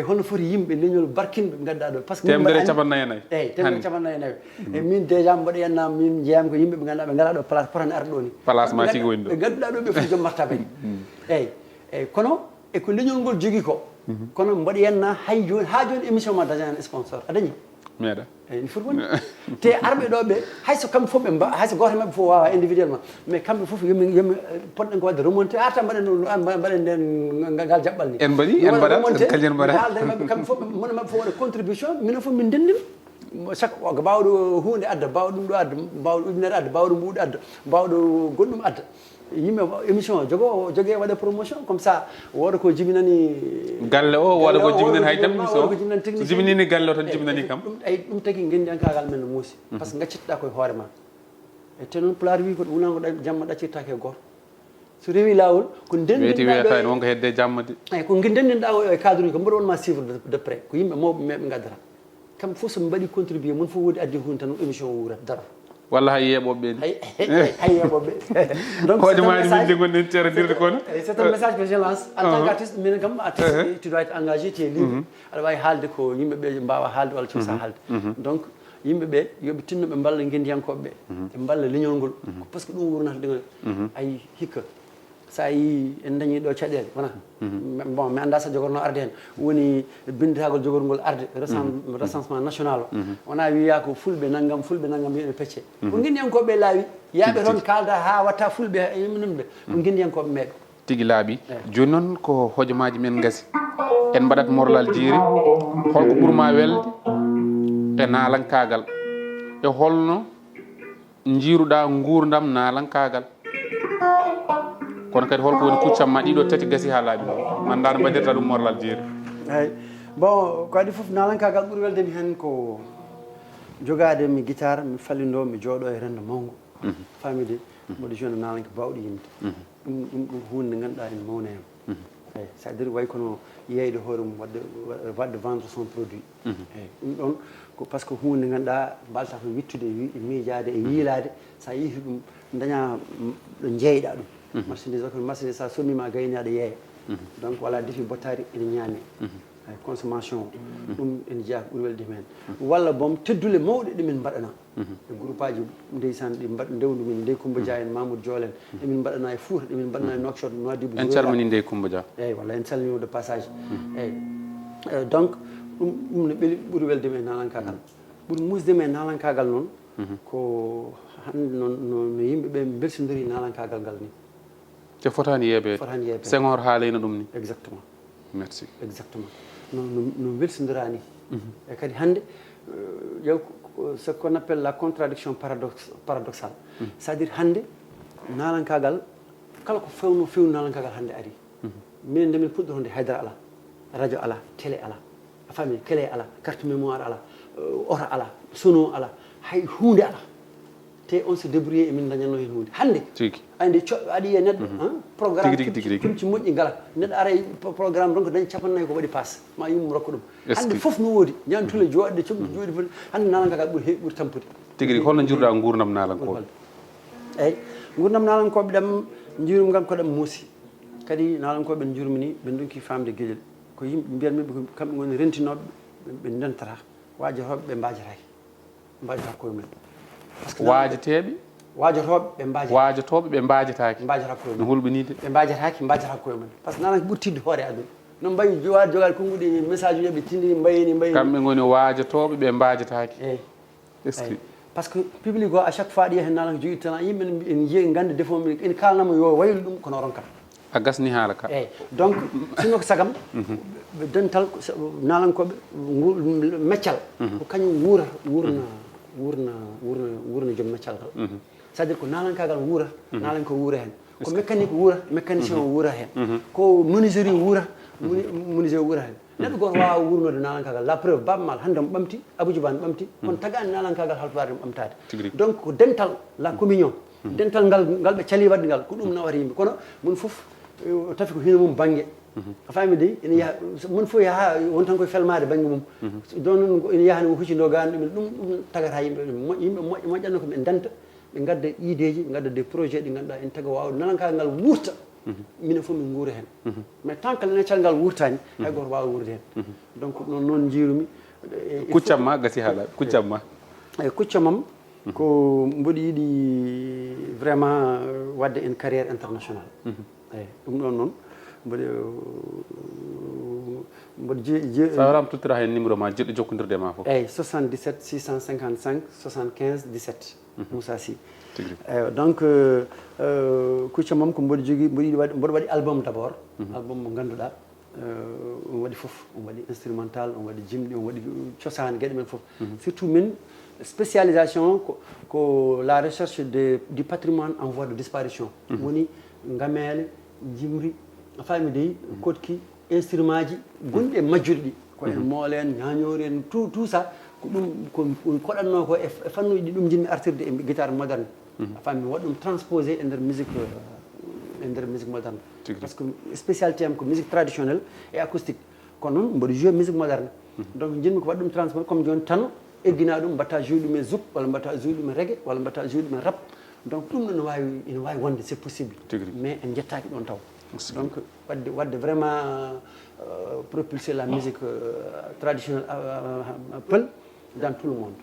holno foti yimɓe leñol barkinɓe gadduɗa ɗo par ce que temedere capannayyi e nayyi eyyi temedere capannayyi e nayyi e min déjà mboɗo yenna min jeeyami ko yimɓe ɓe ganduɗa ɓe ngala ɗo place potani arde ɗo ni place ma tigi woni ɗo ɓe gadduɗa ɗo ɓe foti joom martabaji eyyi kono eko leñol ngol jogui ko kono mboɗo yenna hay joni ha joni émission ma daña hen sponsor a dañi meeɗa eyyi ni foti wonde te arɓe ɗo ɓe hayso kamɓe fof ɓe hayso goto mabɓe fof wawa individuellement mais kamɓe fof yomi poɗɗen ko wadde remonté arta mbaɗen nden ngal jaɓɓal ni en mbaɗi en mbaɗat kañen mbaɗa haalde mabɓe kamɓe fof mone mabɓe fof waɗa contribution minen fof min ndenndin chaque ko mbawɗo hunde adda mbawɗo ɗum ɗo adda mbawɗo ujunere adda mbawɗo mbuuɗo adda mbawɗo goɗɗum adda yimɓe émission jogue waɗa promotion comme ça woda ko jibinani galle o woda ko jibinani hay tammi so jibinini galle o tan jibinani kam ɗum tagui guendiyankagal men no muusi par ce que gaccitɗa koye hoore ma e te noon pulaar wi ko wonanko jamma ɗaccirtake e goto so rewi lawol ko weti wiyata en wonko hedde jamma de eyyi ko ndenndinɗa o e cadre uji ko mboɗo wonma suivre de près ko yimɓe mawɓe meɓe gaddata kamɓe fof soɓe mbaɗi contribué mon fof wodi addi hunde tan émission o wurat dara walla hay yeɓoɓe ɓe hay yeɓoɓe donc hojomaji min jogonɗen cerodirde kono c'est un message que je lance en tant qu'artiste minen kam artiste tu dois être engagé tu es libre aɗa wawi haalde ko yimɓeɓe mbawa haalde walla cosa haalde donc yimɓeɓe yooɓe tinno ɓe mballa guendiyankoɓeɓe ɓe mballa leñol ngol par ce que ɗum wurnata ɗigol ayi hikka sa yi en dañi ɗo caɗele wona bon mi anda so jogorno arde hen woni binditagol jogorgol arde recensement national o wona wiya ko fulɓe naggam yiɗe pecce ko guindiyankoɓe laawi yaaɓe toon kalda ha watta fulɓe yimnumɓe ko guindiyankoɓe meeɓe tigui laaɓi joni noon ko hojomaji men gaasi en mbaɗat morlal jeeri holko ɓuurma welde e nalankagal e holno jiiruɗa gurdam nalankagal kono kadi holko woni kuccam ma ɗiɗo tati gasi ha laaɓi noon manda no mbaɗirta ɗum morlal jeeri eyyi bon ko adi foof nalankagal ɓuuri weldemi hen ko jogade mi guitare mi fallido mi jooɗo e rendo mawgo famide mboɗo jeune nalanka bawɗo yimde ɗum ko hunde nde ganduɗa ene mawna hen eyyi c'est à dire way kono yeyde hoore mum wadde vendre son produit eyyi ɗum ɗon ko par ce que hunde nde ganduɗa mbalta ko wittude miijade e yiilade sa yiiti ɗum daña ɗo jeeyɗa ɗum marchandise o ko marchandise sa sommima gayni aɗa yeeya donc voilà defi bottari ene ñaame consommation ɗum ene jeeya ko ɓuuri welde men walla boom teddule mawɗe ɗemin mbaɗana e groupe aji ndeysan ɗi ndewdu min Ndey Coumba Dia en Mamoudou Diol en emin mbaɗana e Fouta emin mbaɗana e Nouakchott Nouadhibou en calmini Ndey Coumba Dia eyyi walla en calminimo de passage eyyi donc ɗum ne ɓeeli ɓuuri welde men nalankagal ɓuuri musde men nalankagal noon ko hande no yimɓeɓe belsidori nalankagal ngal ni te fotani yeeɓede Senghor haalayno ɗum ni exactement merci exactement no belsidorani e kadi hande ƴew ce qu'on appelle la contradiction paradoxale c'est à dire hande nalankagal kala ko fewnu nalankagal hande ari minen nde min puɗɗotonde haydara ala radio ala télé ala a faami clé ala carte mémoire ala oto ala sono ala hay hunde ala te on se débrouillé emin dañanno hen hunde hande andi aɗa yiya neɗɗo programme kimci moƴƴi ngala neɗɗo ara programme donc dañi 50 ko waɗi passe ma yumum rokka ɗum hande foof no woodi ñantule jooɗde comɗi jooɗi foti hande nalankagal ɓuuri tampude tigui holno jiruɗa gurdam nalankoɓe eyyi gurdam nalankoɓe ɗam jirum gam ko ɗam muusi kadi nalankoɓe ɓen jurmini ɓen donki famde gueɗel ko yimɓe mbiyatmi ɓe kamɓe goni rentinoɓe ɓe ndentata wajotoɓe ɓe mbajata koye mumen wajateɓe wajotoɓe ɓe mbajata wajotoɓe ɓe mbajataki mbajata koye no hulɓinide ɓe mbajata koye mumen par ce que nalanko ɓuuri tidde hoore aduna no mbayi jogade konguɗi message uji ɓe tindini mbayini kamɓe goni wajotoɓe ɓe mbajataki eyyi est ce que par ce que public o à chaque fois ɗiya hen nalanko jogui talent yimɓe ene jiiya ganda défaut mum ene kalanamo yo waylu ɗum kono ronkata a gasni haala ka eyyi donc sinno ko sagam dental nalankoɓe meccal ko kañum wurna joom meccal ngal c'est à dire ko nalankagal wuura nalanko wuura hen ko mécanique wuura mécanicien o wuura hen ko menuiserie wuura menuisier wuura hen neɗɗo goto wawa wurnode nalankagal la preuve Baba Maal hande mo ɓamti Aboudji Ba ɓamti kono tagani nalankagal halpulaar mo ɓamtade donc ko dental la communion dental ngal ɓe cali wadde ngal ko ɗum nawata yimɓe kono mon foof tafi ko hino mum banggue a faami de ene yaha mon fof yaha won tan koye felmade banggue mum don noon ene yahani huccido gani ɗum tagata yimɓe yimɓe moƴƴanno ko ɓe denta ɓe gadda ideji ɓe gadda des projets ɗi ganduɗa en taga wawde nalankagal ngal wurta minen fof min guura hen mais tant que leneccal ngal wurtani hay goto wawa wurde hen donc noon jiirumi kuccamma gasi haala kuccamma eyyi kuccamam ko mboɗo yiiɗi vraiment wadde en carrière international eyyi ɗum ɗon noon mboɗo sa waram tottira hen numéro ma jiɗɗo jokkodirde ma foof eyyi 77 655 75 17 Moussa Sy donc kucca mam ko mboɗo jogui mboɗo waɗi album d' abord album mo ganduɗa on waɗi foof on waɗi instrumental on waɗi jimɗi on waɗi cosaan gueɗe men foof surtout min spécialisation ko la recherche du patrimoine en voie de disparition woni ngamele jimri a faami dey kotki instrument ji gonɗi e majjuɗi ɗi ko en moole en ñañori en tout ça ko ɗum ko koɗatno ko e fannuji ɗi ɗum jinmi artirde e guitare moderne a faami mi waɗa ɗum transposé e nder musique moderne par ce que spécialité am ko musique traditionnelle et acoustique kono noon mboɗo joué musique moderne donc jinmi ko waɗa ɗum transposé comme joni tano eggina ɗum mbatta joué ɗum e zouk walla mbatta joué ɗum e reggae walla mbatta joué ɗum e rap donc ɗum ɗo ene wawi wonde c'est possible mais en jettaki ɗon taw donc wadde vraiment propulser la musique traditionnelle peul dans tout le monde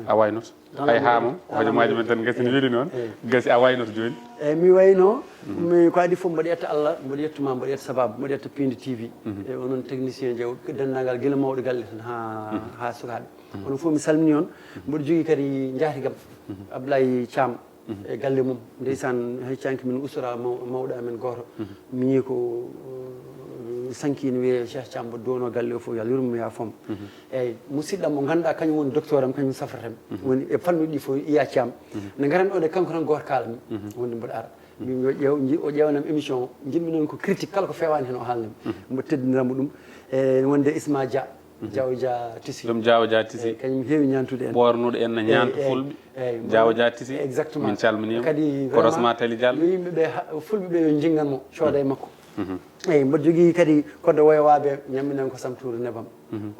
a waynoto hay haamom hojomaji men tan gasini weeli noon gasi a waynoto joni eyyi mi wayno mi ko adi fof mboɗo yetta Allah mboɗo yettuma mboɗo yetta sababu mboɗo yetta Pinde TV e onon technicien jew dendagal guila mawɗo galle tan ha sukaɓe onon fof mi salmini on mboɗo jogui kadi jaatigam Abdoulaye Thiam e galle mum ndeysan hay canki min ustora mawɗo amen goto mi yi ko sankino wiye Cheikh Thiam mbo dono galle o fof yo Allah yurmo ya fom eyyi musidɗam mo ganduɗa kañum woni docteur am kañum safratami woni e fannuɗi ɗi fof Iya Thiam ne garan ɗo de kanko tan goto kalami wonde mboɗo ara mbimi o ƴewanam émission o jinmi noon ko critique kala ko fewani hen o haalnami mbo teddiniramo ɗum e wonde Isma Dia Diaw Dia Tissi ɗum Diaw Dia Tissi kañum heewi ñantude en ɓornuɗo en no ñanta fulɓe Diaw Dia Tissi exactement min calminima kadi korosma Tali Diallo yo yimɓeɓe fulɓeɓe yo jingganmo cooda e makko eyyi mboɗo jogui kadi kodde woyowaɓe ñamminen ko samtour nebam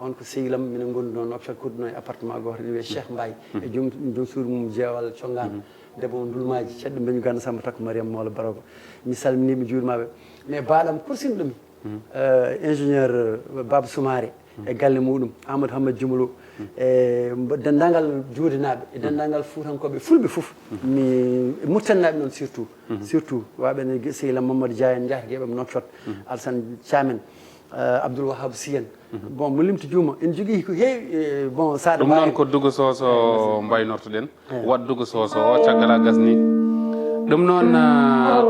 on ko sehlam minen gondi noon hôpital Koudou e appartement goto ne wiye Cheikh Mbaye e joom suudu mum jeewal congan debbo dulmaji ceɗɗo beñu ganda Samba Takko Mariame Mawla Barogo mi salminiɓe juurimaɓe mais baɗam kursin ɗum ingénieur Baba Soumaré e galle muɗum Amadou Hamad Djumalo e dendagal juudinaɓe e dendagal fuutankoɓe fulɓe foof mi murtannaɓe noon surtout waɓene sehlam Mamadou Dia en jahatagueɓe mo Nouakchott Alassane Thiamen Abdoul Wahab Sy en bon mo limta juuma en jogui ko heewi bon saɗa ɗum noon ko Dugu Soso mbaynortoɗen wat Dugu Soso o caggal a gasni ɗum noon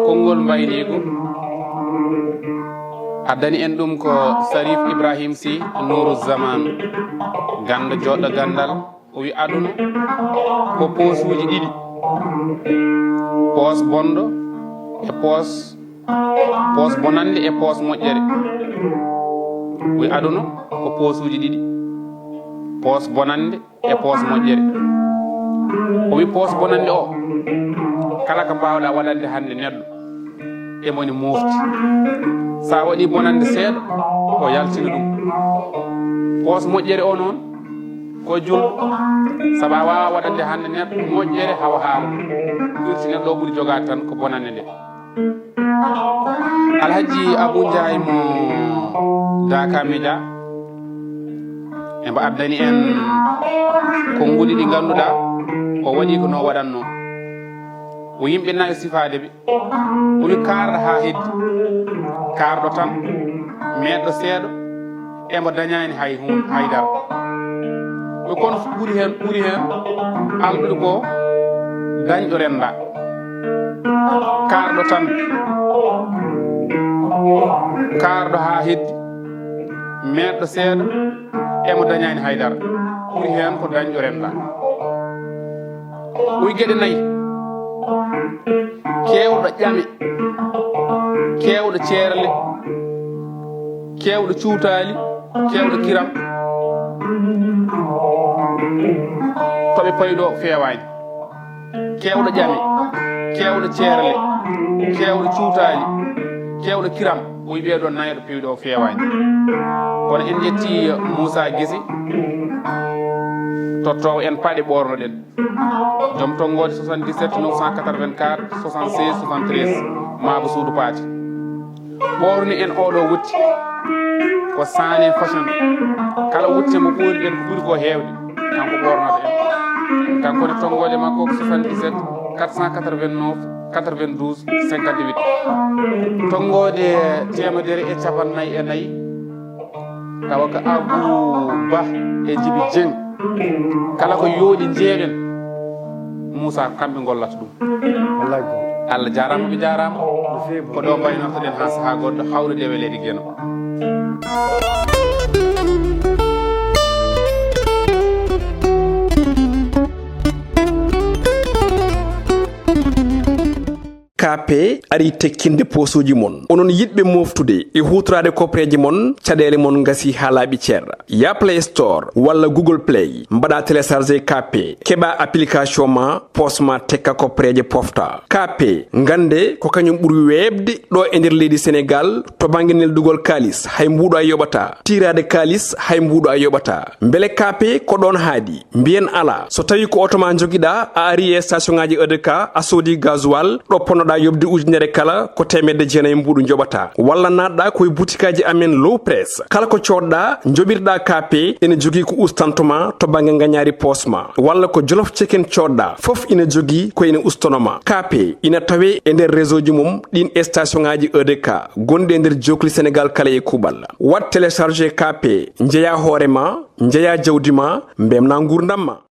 konngol mbaynigu addani en ɗum ko Sarif Ibrahim Sy Nourou Zaman ganda joɗɗo gandal o wi aduna ko posuji ɗiɗi poos bonɗo e poos bonande e poos moƴƴere o wi aduna ko posuji ɗiɗi poos bonande e poos moƴƴere o wi poos bonande o kala ko mbawɗa waɗande hande neɗɗo emoni mofti sa waɗi bonande seeɗa o yaltina ɗum poos moƴƴere o noon ko julɗo saabu a wawa waɗande hande neɗɗo moƴƴere hawa haala firti neɗɗo o ɓuuri jogade tan ko bonande nde Alhaji Abou Ndiaye mo Daka Média embo addani en konnguli ɗi ganduɗa o waɗi ko no waɗanno o yimɓe nayi sifade ɓe o wi karɗo ha heddi karɗo tan meɗɗo seeɗa embo dañani haydara o kono ɓuuri hen alɗude ko dañɗo renda karɗo tan karɗo ha heddi meɗɗo seeɗa emo dañani haydara ɓuuri hen ko dañɗo renda o wi gueɗe nayyi kewɗo ƴame kewɗo ceerle kewɗo cuutali kewɗo kiram toɓe payɗo fewani kewɗo ƴame kewɗo ceerle kewɗo cuutali kewɗo kiram o wi ɓeɗo nayɗo pewɗo o fewani kono en ƴetti Moussa Guissy tottowo en paaɗe ɓornoɗen joom tonggode 77 984 76 73 Maba Suudu Paati ɓorni en oɗo wutti ko Sané fashion kala wutte mo ɓori en ko ɓuuri ko hewde kanko ɓornata en kankone tonggode makko ko 77 489 92 58 tonggode temedere e capannayyi e nayyi tawa ko Abou Ba e Djibi Dieng kala ko yooɗi jeeɗen Moussa kamɓe gollata ɗum wallahi go Allah jarama ɓe jarama ko ɗo mbaynortoɗen ha saaha goɗɗo hawrude weleede gueno KP ari tekkinde posuji mon onon yidɓe moftude e hutorade kopreji mon caɗele mon gasi ha laaɓi ceerra ya Play Store walla Google Play mbaɗa téléchargé KP keɓa application ma posma tekka kopreje pofta KP gande ko kañum ɓuuri webde ɗo e nder leydi Sénégal to banggue neldugol kalis hay mbuɗo a yoɓata tirade kalis hay mbuɗo a yoɓata beele KP ko ɗon haadi mbiyen ala so tawi ko auto ma joguiɗa a ari e station ngaji EDK a soodi gasoil ɗo ponnoɗa yobde ujunere kala ko temedde jeenayyi mbuɗu joɓata walla natɗa koye boutikaji amen low press kala ko coɗɗa joɓirɗa KP ene jogui ko ustantoma to banggue gagnari posma walla ko jolof chicken coɗɗa foof ina jogui ko ene ustonoma KP ina tawe e nder réseau ji mum ɗin station ngaji EDK gonɗi e nder jokli Sénégal kala e kuuɓal wat téléchargé KP jeeya hoorema jeeya jawdi ma mbemna gurdam ma